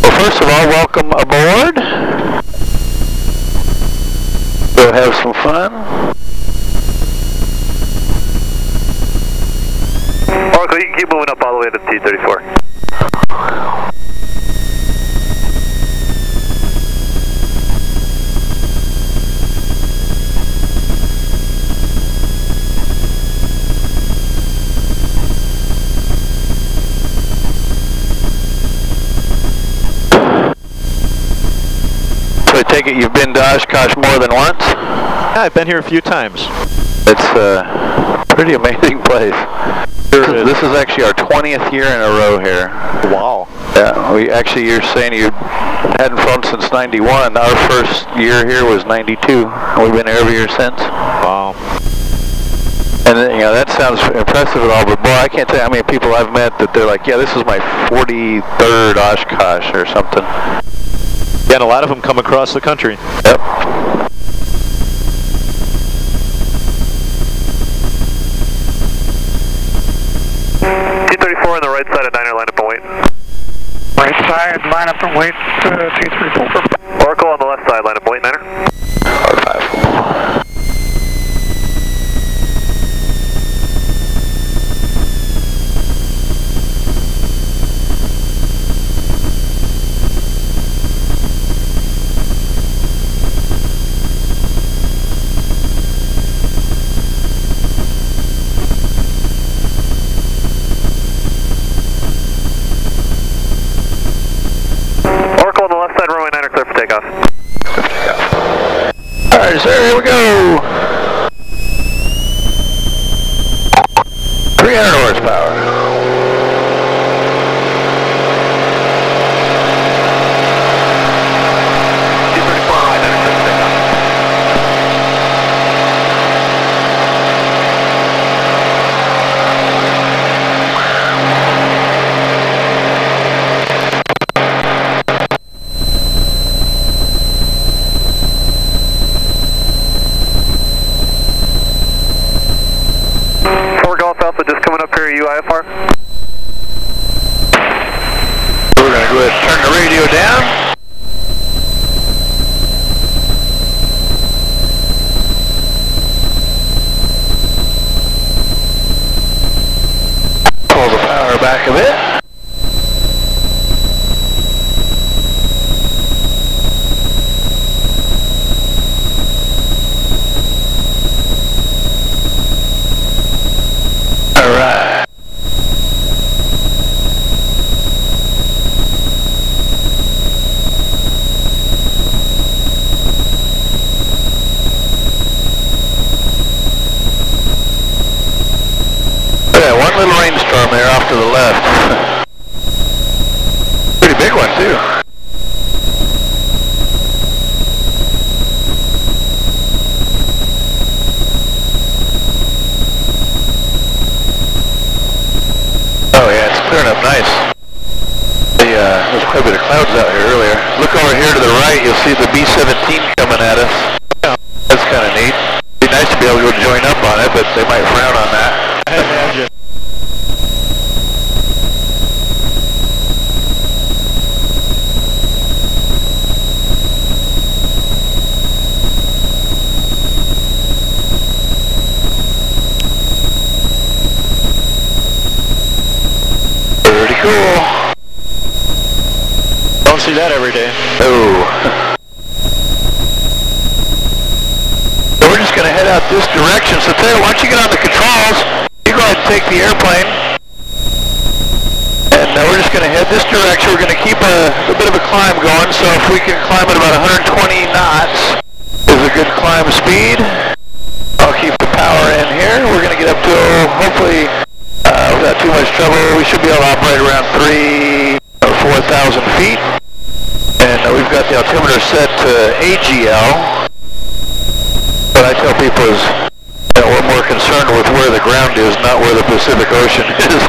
Well, first of all, welcome aboard. We'll have some fun. Oracle, you can keep moving up all the way to T-34. I take it you've been to Oshkosh more than once? Yeah, I've been here a few times. It's a pretty amazing place. This is actually our 20th year in a row here. Wow. Yeah, you're saying you hadn't flown since 91. Our first year here was 92. We've been here every year since. Wow. And that sounds impressive and all, but boy, I can't tell you how many people I've met that they're like, yeah, this is my 43rd Oshkosh or something. Yeah, and a lot of them come across the country. Yep. T-34 on the right side of Niner, line up and wait. Right side, line up and wait, T-34. Oracle on the left side, line up and wait, Niner. R5. Takeoff. Alright, sir, here we go. 300 horsepower. Alpha just coming up here, UIFR. We're going to go ahead and turn the radio down. Pull the power back a bit. Little rainstorm there off to the left. Pretty big one too. Oh yeah, it's clearing up nice. There's quite a bit of clouds out here earlier. Look over here to the right, you'll see the B-17 coming at us. That's kind of neat. It'd be nice to be able to go join up on it, but they might frown on that. I imagine. Cool. Don't see that every day. Oh. So we're just going to head out this direction. So Taylor, why don't you get on the controls? You go ahead and take the airplane. And we're just going to head this direction. We're going to keep a bit of a climb going. So if we can climb at about 120 knots is a good climb speed. I'll keep the power in here. We're going to get up to hopefully without too much trouble, we should be able to operate around 3,000 or 4,000 feet. And we've got the altimeter set to AGL. What I tell people is we're more concerned with where the ground is, not where the Pacific Ocean is.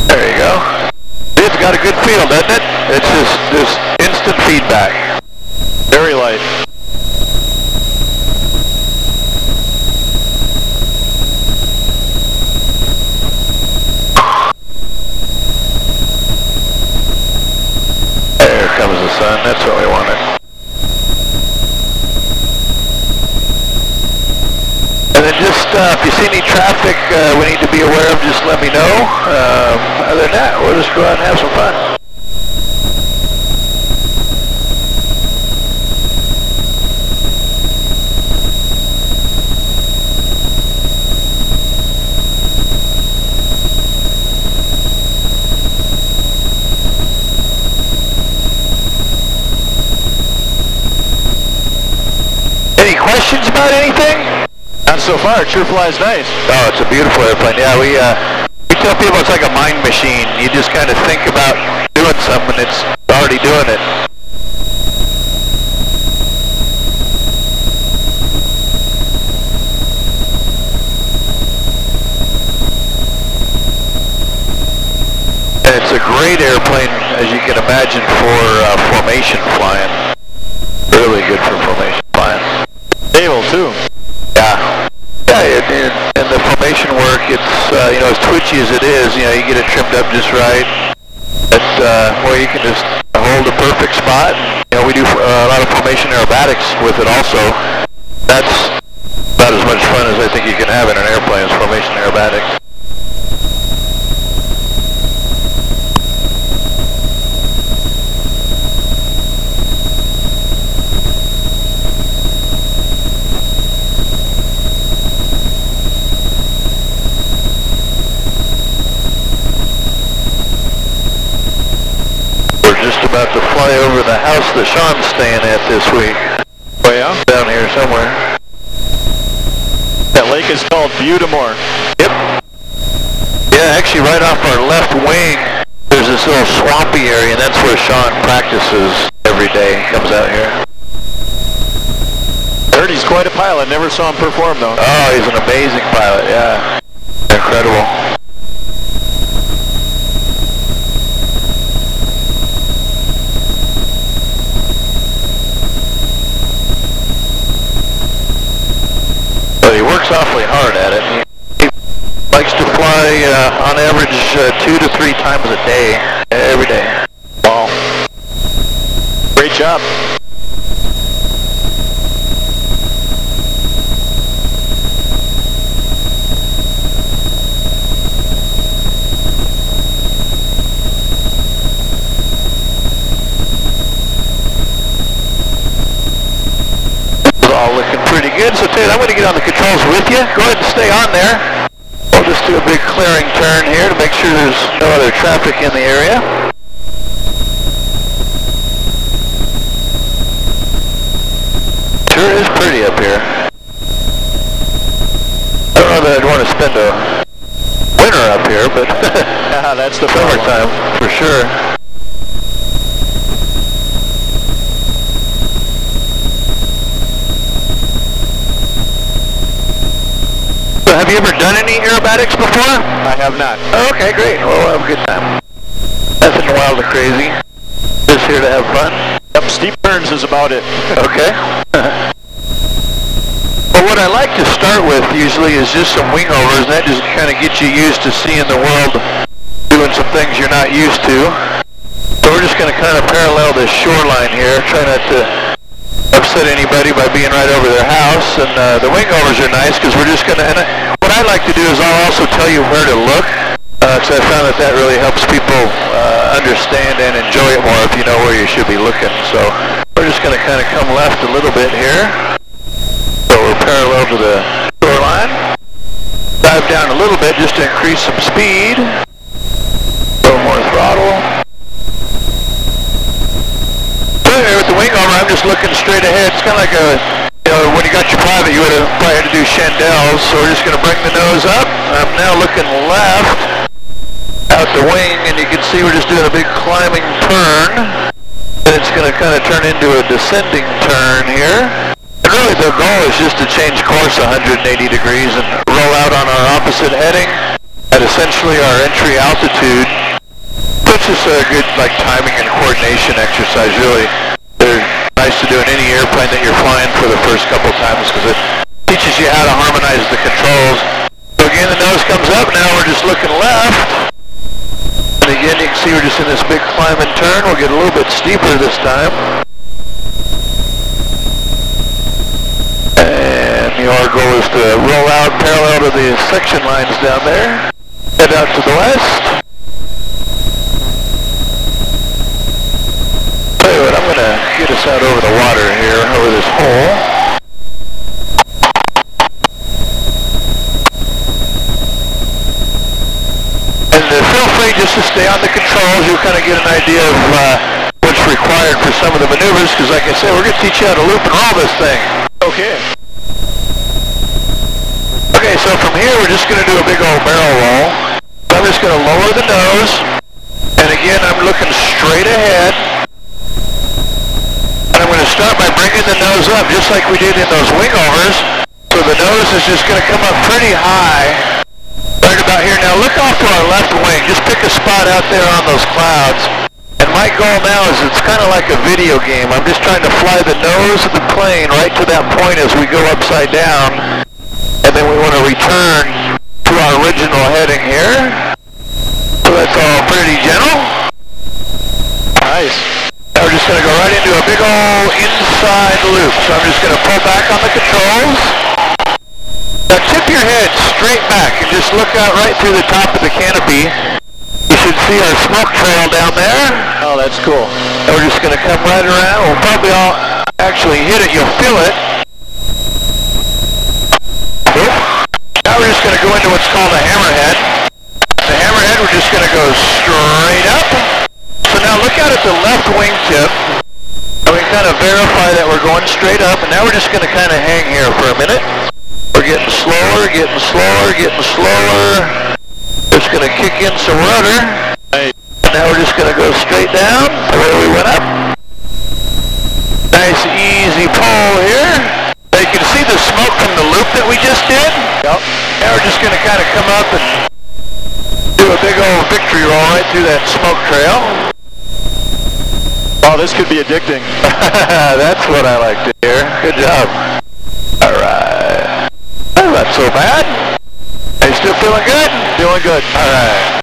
There you go. It's got a good feel, doesn't it? It's just instant feedback. Very light. If you see any traffic we need to be aware of, just let me know. Other than that, we'll just go out and have some fun. Any questions about anything? Not so far. It sure flies nice. Oh, it's a beautiful airplane. Yeah, we tell people it's like a mind machine. You just kind of think about doing something, it's already doing it. And it's a great airplane, as you can imagine, for formation flying. Really good for formation flying. Stable too. Yeah. Yeah, and the formation work, it's, you know, as twitchy as it is, you know, you get it trimmed up just right. It's, where you can just hold a perfect spot. You know, we do a lot of formation aerobatics with it also. That's about as much fun as I think you can have in an airplane, is formation aerobatics. Just about to fly over the house that Sean's staying at this week. Oh yeah? Down here somewhere. That lake is called Butamore. Yep. Yeah, actually right off our left wing, there's this little swampy area, and that's where Sean practices every day. He comes out here. Heard he's quite a pilot. Never saw him perform though. Oh, he's an amazing pilot, yeah. Incredible. But he works awfully hard at it. He likes to fly on average 2 to 3 times a day, every day. Wow. Great job. All looking pretty good. So Ted, I'm going to get on the controls with you. Go ahead and stay on there. We'll just do a big clearing turn here to make sure there's no other traffic in the area. Sure is pretty up here. I don't know that I'd want to spend a winter up here, but Yeah, that's the summertime for sure. Have you ever done any aerobatics before? I have not. Oh, okay, great. Well, we'll have a good time. Nothing wild or crazy. Just here to have fun. Yep, steep turns is about it. Okay. Well, what I like to start with usually is just some wing overs, and that just kind of gets you used to seeing the world doing some things you're not used to. So we're just going to kind of parallel this shoreline here, try not to upset anybody by being right over their house. And the wing overs are nice because we're just going to, and what I like to do is I'll also tell you where to look, because I found that that really helps people understand and enjoy it more if you know where you should be looking. So we're just going to kind of come left a little bit here. So we're parallel to the shoreline. Dive down a little bit just to increase some speed. A little more throttle. So anyway, with the wing over, I'm just looking straight ahead. It's kind of like a, you know, when you got your private, you would have probably had to do chandelles. So we're just going to bring the nose up. I'm now looking left out the wing, and you can see we're just doing a big climbing turn. And it's going to kind of turn into a descending turn here. And really the goal is just to change course 180 degrees and roll out on our opposite heading at essentially our entry altitude. Which is a good like timing and coordination exercise, really. They're nice to do in any airplane that you're flying for the first couple times because it teaches you how to harmonize the controls. So again, the nose comes up, now we're just looking left. And again, you can see we're just in this big climb and turn. We'll get a little bit steeper this time. And you our goal is to roll out parallel to the section lines down there. Head out to the west. Tell you what, I'm going to get us out over the water here, over this hole. And feel free just to stay on the controls. You'll kind of get an idea of what's required for some of the maneuvers, because like I said, we're going to teach you how to loop and roll this thing. Okay. Okay, so from here we're just going to do a big old barrel roll. I'm just going to lower the nose, and again I'm looking straight ahead. And I'm going to start by bringing the nose up, just like we did in those wing overs. So the nose is just going to come up pretty high, right about here. Now look off to our left wing, just pick a spot out there on those clouds. And my goal now is it's kind of like a video game. I'm just trying to fly the nose of the plane right to that point as we go upside down. And then we want to return to our original heading here. So that's all pretty gentle. Nice. Now we're just going to go right into a big old inside loop. So I'm just going to pull back on the controls. Now tip your head straight back and just look out right through the top of the canopy. You should see our smoke trail down there. Oh, that's cool. And we're just going to come right around. We'll probably all actually hit it. You'll feel it. Now we're just going to go into what's called a hammerhead. The hammerhead, we're just going to go straight up. So now look out at the left wingtip. And we kind of verify that we're going straight up. And now we're just going to kind of hang here for a minute. We're getting slower, getting slower, getting slower. Just going to kick in some rudder. Hey. Now we're just going to go straight down to where we went up. Nice easy pull here. Now you can see the smoke from the loop that we just did. Yep. Now we're just going to kind of come up and do a big old victory roll right through that smoke trail. Oh, this could be addicting. That's what I like to hear. Good job. Alright. Oh, not so bad. Are you still feeling good? Feeling good. Alright.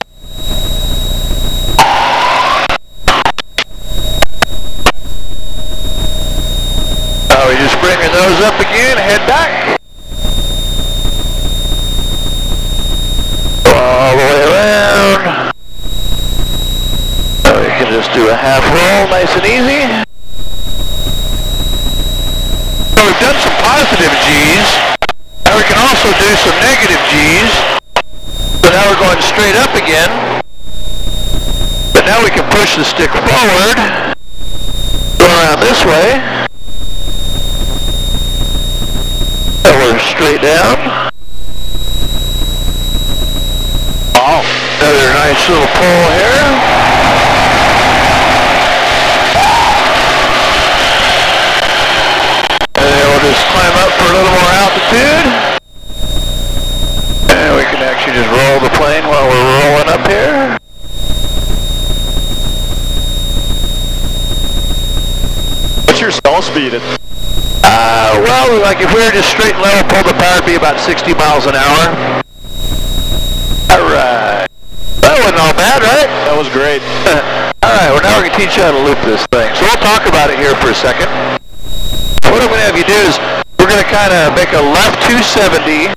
Now we just bring your nose up again, head back. All the way around. Now we can just do a half roll, nice and easy. So we've done some positive G's. Now we can also do some negative G's. So now we're going straight up again. But now we can push the stick forward. Go around this way. And we're straight down. Oh, another nice little pull here. And then we'll just climb up for a little more altitude. And we can actually just roll the plane while we're rolling up here. What's your stall speed? Well, like if we were just straight and level, pull the power, it'd be about 60 miles an hour. Alright. That wasn't all bad, right? That was great. Alright, well now we're going to teach you how to loop this thing. So we'll talk about it here for a second. What I'm going to have you do is, we're going to kind of make a left 270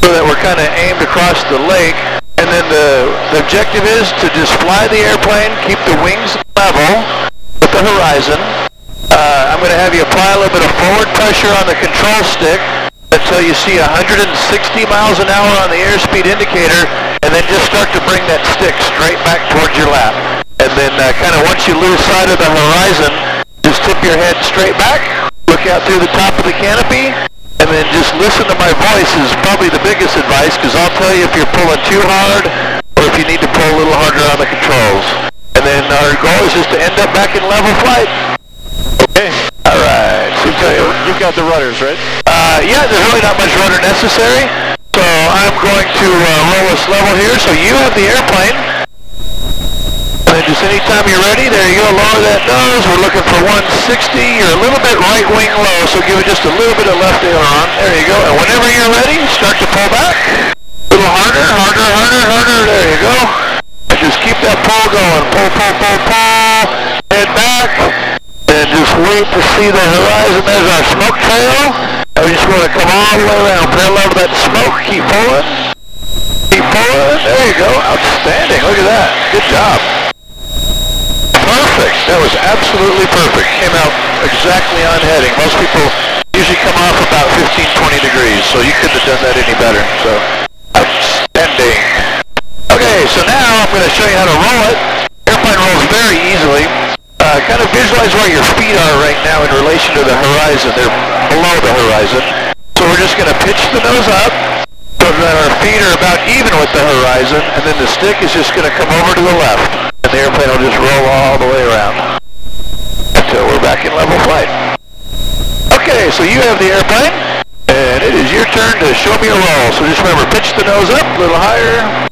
so that we're kind of aimed across the lake. And then the objective is to just fly the airplane, keep the wings level with the horizon. I'm going to have you apply a little bit of forward pressure on the control stick until you see 160 miles an hour on the airspeed indicator, and then just start to bring that stick straight back towards your lap. And then kind of once you lose sight of the horizon, just tip your head straight back, look out through the top of the canopy, and then just listen to my voice is probably the biggest advice, because I'll tell you if you're pulling too hard or if you need to pull a little harder on the controls. And then our goal is just to end up back in level flight. Okay. Alright, so You've got the rudders, right? yeah, there's really not much rudder necessary. So I'm going to roll us level here, so you have the airplane. And just anytime you're ready, there you go, lower that nose. We're looking for 160. You're a little bit right wing low, so give it just a little bit of left aileron. There you go. And whenever you're ready, start to pull back. A little harder, harder, harder, harder. There you go. And just keep that pull going. Pull, pull, pull, pull. Head back. And just wait to see the horizon. There's our smoke trail. I just want to come all the way around, parallel to that smoke, keep pulling. Keep pulling, there you go, outstanding, look at that, good job. Perfect, that was absolutely perfect, came out exactly on heading. Most people usually come off about 15-20 degrees, so you couldn't have done that any better, so outstanding. Okay, so now I'm going to show you how to roll it. Airplane rolls very easily. Kind of visualize where your feet are right now in relation to the horizon. They're below the horizon. So we're just going to pitch the nose up so that our feet are about even with the horizon, and then the stick is just going to come over to the left, and the airplane will just roll all the way around until we're back in level flight. Okay, so you have the airplane, and it is your turn to show me a roll. So just remember, pitch the nose up a little higher,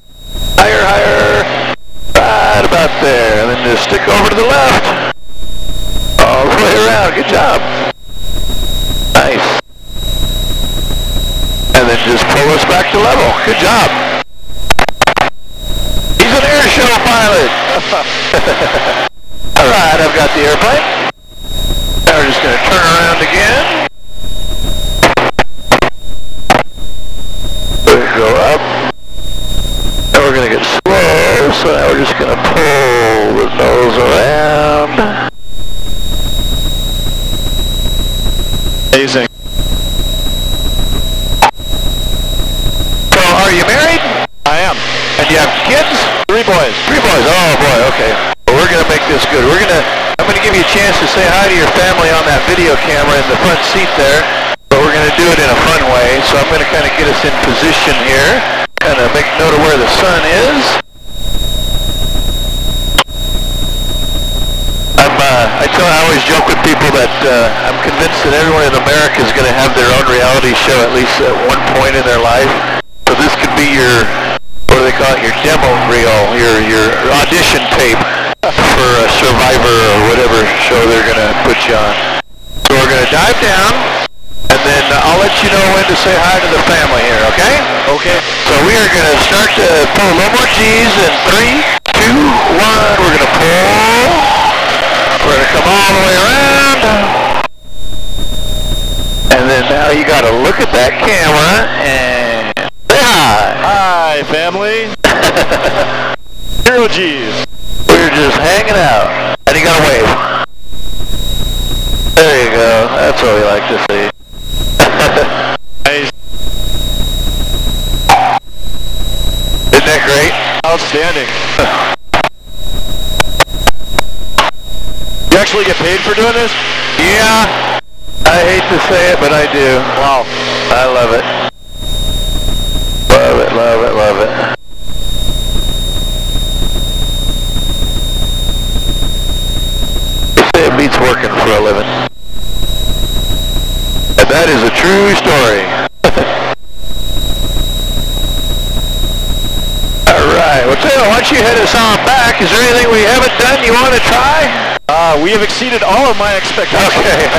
higher, higher, right about there, and then just stick over to the left, all the way around. Good job. Nice. And then just pull us back to level. Good job. He's an air show pilot. All right, I've got the airplane. Now we're just going to turn around again. Go up. Now we're going to get slow, so now we're just going to pull the nose around. Amazing. So, are you married? I am. And you have kids? 3 boys. 3 boys. Oh boy. Okay. Well, we're gonna make this good. I'm gonna give you a chance to say hi to your family on that video camera in the front seat there. But we're gonna do it in a fun way. So I'm gonna kind of get us in position here. Kind of make note of where the sun is. I always joke with people that I'm convinced that everyone in America is going to have their own reality show at least at one point in their life. So this could be your, what do they call it, your demo reel, your audition tape for a Survivor or whatever show they're going to put you on. So we're going to dive down, and then I'll let you know when to say hi to the family here, okay? Okay. So we are going to start to pull a little more G's in 3, 2, 1. We're going to pull. We're going to come all the way around. And then now you got to look at that camera and say hi. Hi, family. 0 G's. We're just hanging out. And you got to wave. There you go. That's what we like to see. Nice. Isn't that great? Outstanding. You actually get paid for doing this? Yeah. I hate to say it, but I do. Wow. I love it. Love it, love it, love it. They say it beats working for a living. And that is a true story. Alright, well Taylor, why don't you head us on back? Is there anything we haven't done you want to try? We have exceeded all of my expectations. Okay.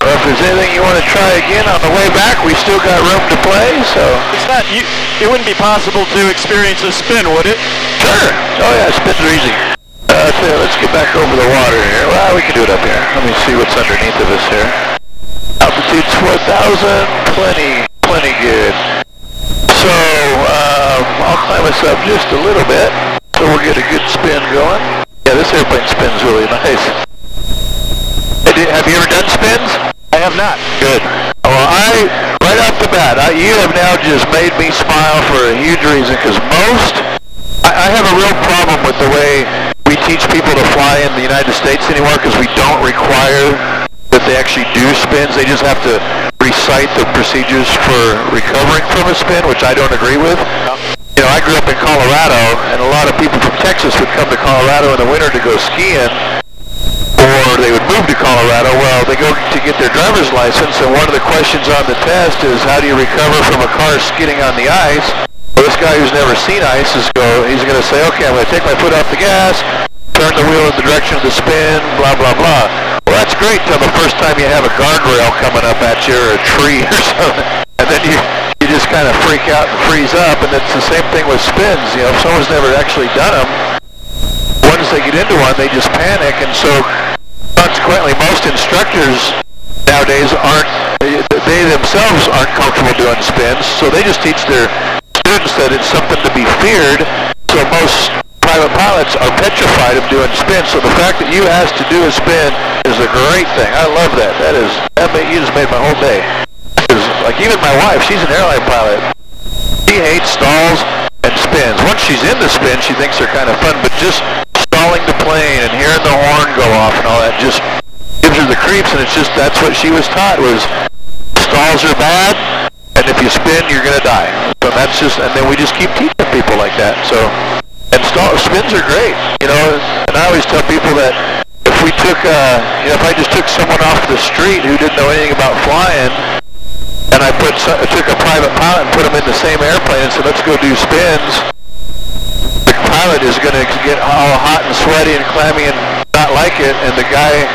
Well, if there's anything you want to try again on the way back, we still got room to play, so... It's not, it wouldn't be possible to experience a spin, would it? Sure. Oh yeah, spins are easy. Let's get back over the water here. Well, we can do it up here. Let me see what's underneath of us here. Altitude's 4,000. Plenty good. So, I'll climb us up just a little bit, so we'll get a good spin going. Yeah, this airplane spins really nice. Hey, have you ever done spins? I have not. Good. Well, right off the bat, you have now just made me smile for a huge reason, because I have a real problem with the way we teach people to fly in the United States anymore, because we don't require that they actually do spins. They just have to recite the procedures for recovering from a spin, which I don't agree with. You know, I grew up in Colorado, and a lot of people from Texas would come to Colorado in the winter to go skiing, or they would move to Colorado. Well, they go to get their driver's license, and one of the questions on the test is, how do you recover from a car skidding on the ice? Well, this guy who's never seen ice he's going to say, okay, I'm going to take my foot off the gas, turn the wheel in the direction of the spin, blah, blah, blah. Well, that's great till the first time you have a guardrail coming up at you, or a tree or something, and then you just kind of freak out and freeze up. And it's the same thing with spins. You know, if someone's never actually done them, once they get into one, they just panic. And so consequently, most instructors nowadays they themselves aren't comfortable doing spins, so they just teach their students that it's something to be feared. So most private pilots are petrified of doing spins. So the fact that you asked to do a spin is a great thing. I love that. You just made my whole day. Because like even my wife, she's an airline pilot. She hates stalls and spins. Once she's in the spin, she thinks they're kind of fun, but just stalling the plane and hearing the horn go off and all that just gives her the creeps, and it's just, that's what she was taught, was stalls are bad, and if you spin, you're going to die. So that's just, and then we just keep teaching people like that. So, and spins are great, you know, and I always tell people that if we took, if I just took someone off the street who didn't know anything about flying, and I took a private pilot and put them in the same airplane and said, let's go do spins, the pilot is going to get all hot and sweaty and clammy and not like it, and the guy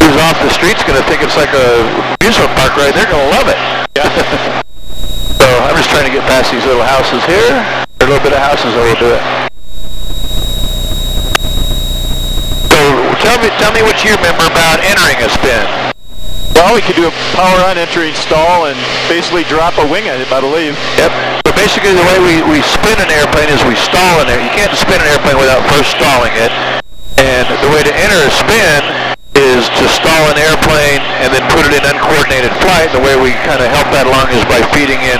who's off the street's going to think it's like a amusement park ride. They're going to love it. Yeah. So I'm just trying to get past these little houses here. A little bit of houses, and we'll do it. So tell me what you remember about entering a spin. Well, we could do a power on entering stall and basically drop a wing, I believe. Yep. So basically the way we spin an airplane is we stall in it. You can't spin an airplane without first stalling it. And the way to enter a spin is to stall an airplane and then put it in uncoordinated flight. The way we kind of help that along is by feeding in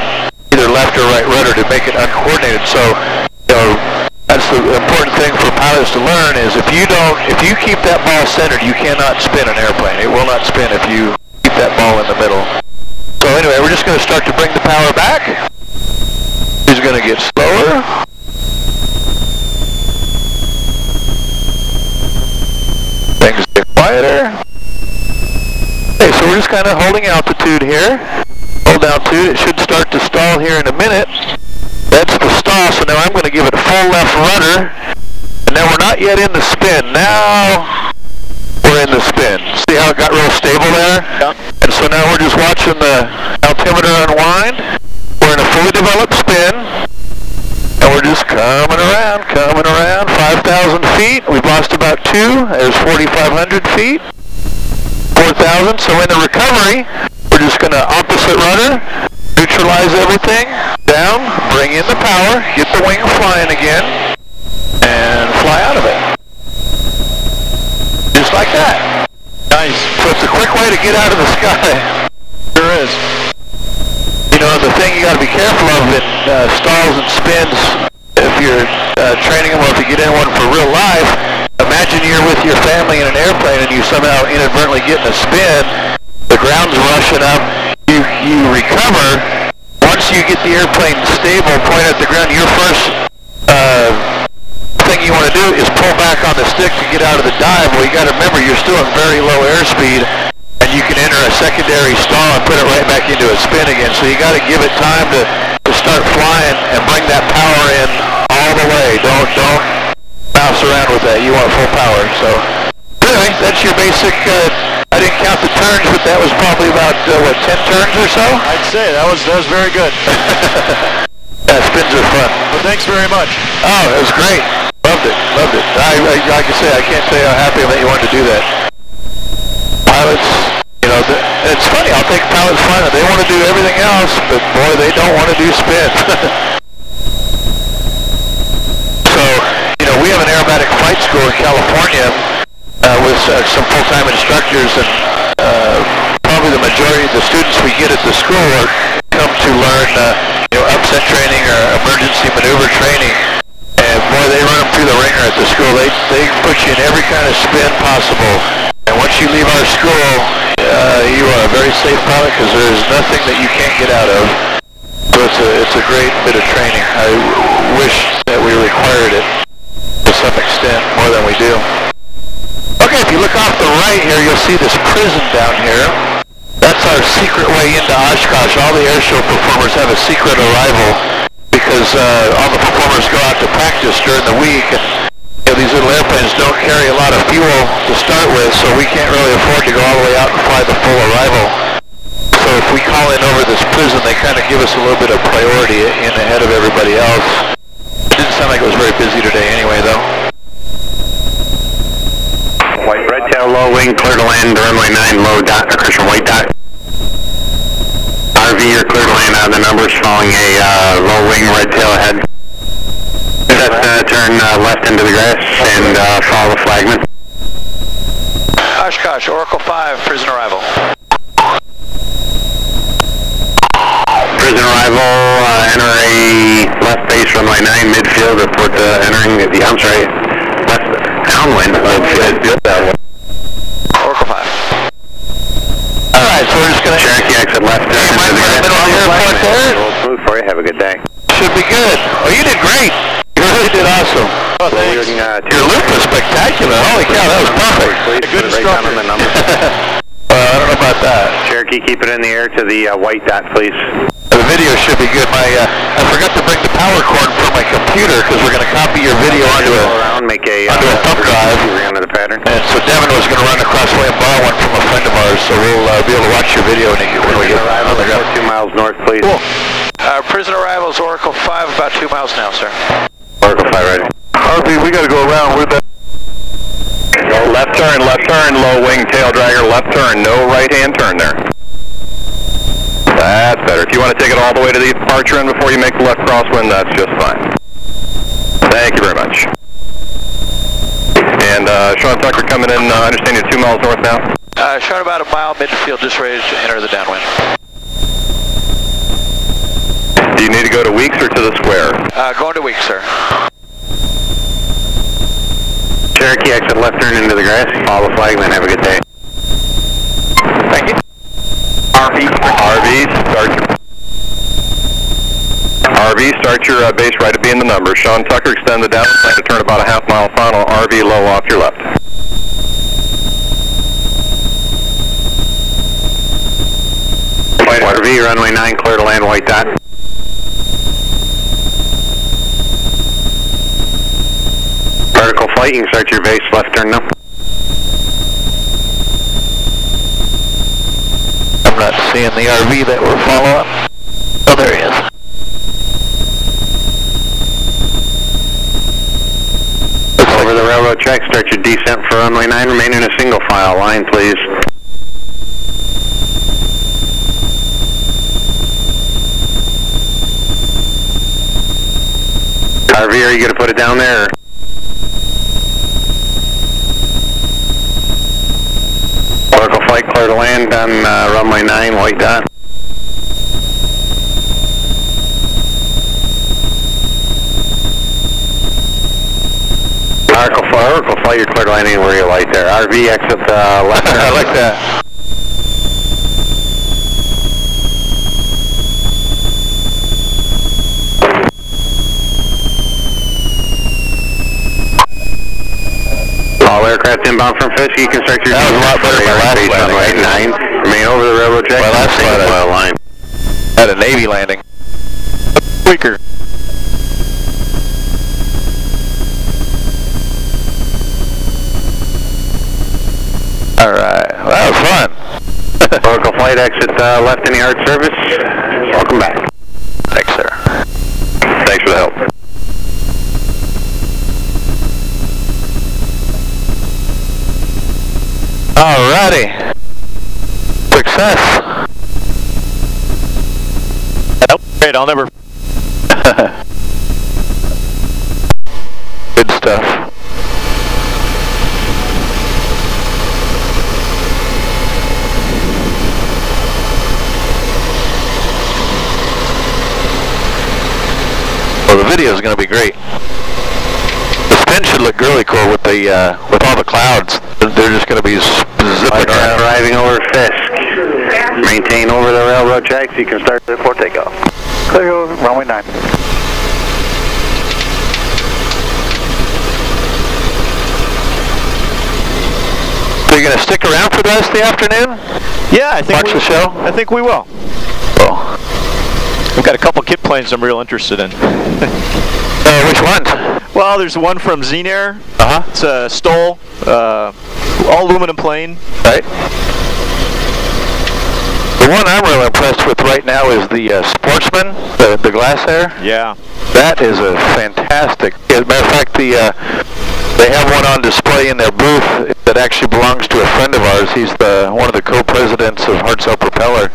either left or right rudder to make it uncoordinated. So, you know, that's the important thing for pilots to learn is if you keep that ball centered, you cannot spin an airplane. It will not spin if you keep that ball in the middle. So anyway, we're just going to start to bring the power back. He's going to get slower. Things get quieter. Okay, so we're just kind of holding altitude here. Hold altitude. It should start to stall here in a minute. That's the stall, so now I'm going to give it full left rudder. And now we're not yet in the spin. Now we're in the spin. See how it got real stable there? Yeah. And so now we're just watching the altimeter unwind. We're in a fully developed spin. And we're just coming around, 5,000 feet. We've lost about 2. There's 4,500 feet. 4,000. So in the recovery, we're just going to opposite rudder, neutralize everything, down, bring in the power, get the wing flying again, and fly out of it. Just like that. Nice. So it's a quick way to get out of the sky. Sure is. You know, the thing you got to be careful of in stalls and spins, if you're training them or if you get in one for real life, imagine you're with your family in an airplane and you somehow inadvertently get in a spin, the ground's rushing up, you recover. Once you get the airplane stable, point at the ground, your first thing you want to do is pull back on the stick to get out of the dive. Well, you got to remember you're still at very low airspeed, and you can enter a secondary stall and put it right back into a spin again. So you got to give it time to start flying and bring that power in all the way. Don't bounce around with that. You want full power. So anyway, that's your basic. I didn't count the turns, but that was probably about 10 turns or so. I'd say that was very good. Yeah, spins are fun. Well, thanks very much. Oh, it was great. Loved it. Like I say, I can't tell you how happy I'm that you wanted to do that. Pilots, you know, it's funny. I'll take pilots flying. They want to do everything else, but boy, they don't want to do spins. So, you know, we have an aerobatic flight school in California with some full-time instructors, and probably the majority of the students we get at the school come to learn, you know, upset training or emergency maneuver training. And boy, they run them through the ringer at the school. They put you in every kind of spin possible. And once you leave our school, you are a very safe pilot because there's nothing that you can't get out of. So it's a great bit of training. I wish that we required it to some extent more than we do. Okay, if you look off the right here, you'll see this prison down here. That's our secret way into Oshkosh. All the airshow performers have a secret arrival because all the performers go out to practice during the week. And, you know, these little airplanes don't carry a lot of fuel to start with, so we can't really afford to go all the way out and fly the full arrival. So if we call in over this prison, they kind of give us a little bit of priority in ahead of everybody else. It didn't sound like it was very busy today anyway, though. White red tail low wing, clear to land, runway 9, low dot, Christian white dot. RV, you're clear to land on the numbers following a low wing red tail ahead. Just turn left into the grass and follow the flagman. Oshkosh, Oracle 5, prison arrival. Prison arrival, enter a left base runway 9 midfield, report entering the, I'm sorry, left downwind midfield. Oracle 5. Alright, so we're just going to... Cherokee exit left into the airport there. Smooth for you, have a good day. Should be good. Oh, you did great. You really did awesome. Oh, thanks. Your loop was spectacular. Holy cow, that was perfect. Good instructor. I don't know about that. Cherokee, keep it in the air to the white dot, please. The video should be good. I forgot to bring the power cord for my computer because we're going to copy your video onto a thumb drive. And so Devin was going to run across way and borrow one from a friend of ours, so we'll be able to watch your video when we get on the ground. 2 miles north, please. Cool. Prison arrivals, Oracle 5, about 2 miles now, sir. Oracle 5, ready. RV, we got to go around with that. Left turn, low wing, tail dragger, left turn, no right-hand turn there. That's better. If you want to take it all the way to the departure end before you make the left crosswind, that's just fine. Thank you very much. And Sean Tucker coming in, I understand you're 2 miles north now? Sean about a mile midfield, just ready to enter the downwind. Do you need to go to Weeks or to the square? Going to Weeks, sir. Cherokee, exit left turn into the grass, follow the flagman, have a good day. Thank you. RV, start your base right to be in the number. Sean Tucker, extend the down, plan to turn about a half-mile final. RV, low off your left. White RV, runway 9, clear to land, white dot. Vertical flight, you can start your base left turn now. I'm not seeing the RV that we're following. Oh, there he is. Over the railroad track, start your descent for runway 9, remain in a single file line, please. RV, are you going to put it down there? Oracle flight, clear to land on runway 9, white dot. Oracle flight, you're clear to land anywhere you like there. RV, exit left turn. I like that. All aircraft inbound from Fisk, you can start your... That was a lot better than my last landing. 9, remain over the railroad track. Well, that's single line. Had a Navy landing. Weaker. Alright, well, that was fun. Oracle flight, exit left in the arch service. Welcome back. Thanks, sir. Thanks for the help. Alrighty. Success. Nope. Great, I'll never... Good stuff. Well, the video is going to be great. The spin should look really cool with the with all the clouds. They're just going to be zipping around. Driving over Fisk. Maintain over the railroad tracks. You can start before takeoff. Clear over runway 9. So you're going to stick around for the rest of the afternoon? Yeah, I think watch the show. I think we will. Oh. We've got a couple kit planes I'm real interested in. Which ones? Well, there's one from Zenair. It's a Stoll, all aluminum plane. Right. The one I'm really impressed with right now is the Sportsman, the glass air. Yeah. That is a fantastic. As a matter of fact, the They have one on display in their booth that actually belongs to a friend of ours. He's one of the co-presidents of Hard Cell Propeller.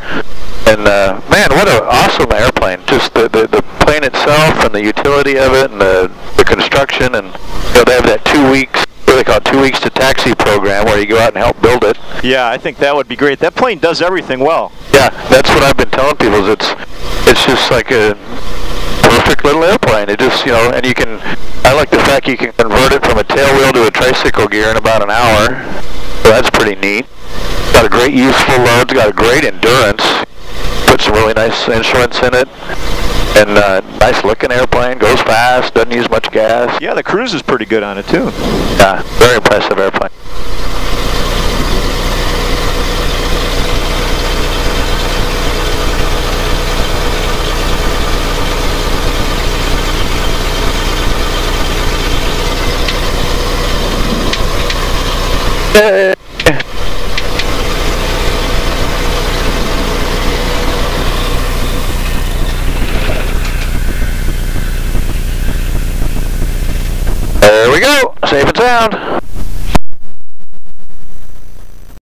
And man, what an awesome airplane. Just the plane itself and the utility of it and the construction. And they have that 2 weeks, what they call it, 2 weeks to taxi program where you go out and help build it. Yeah, I think that would be great. That plane does everything well. Yeah, that's what I've been telling people. Is it's just like a perfect little airplane. It just, and you can, I like the fact you can convert it from a tailwheel to a tricycle gear in about an hour. So that's pretty neat. Got a great useful load. It's got a great endurance. Put some really nice instruments in it. And nice looking airplane. Goes fast. Doesn't use much gas. Yeah, the cruise is pretty good on it too. Yeah, very impressive airplane. There we go, safe and sound.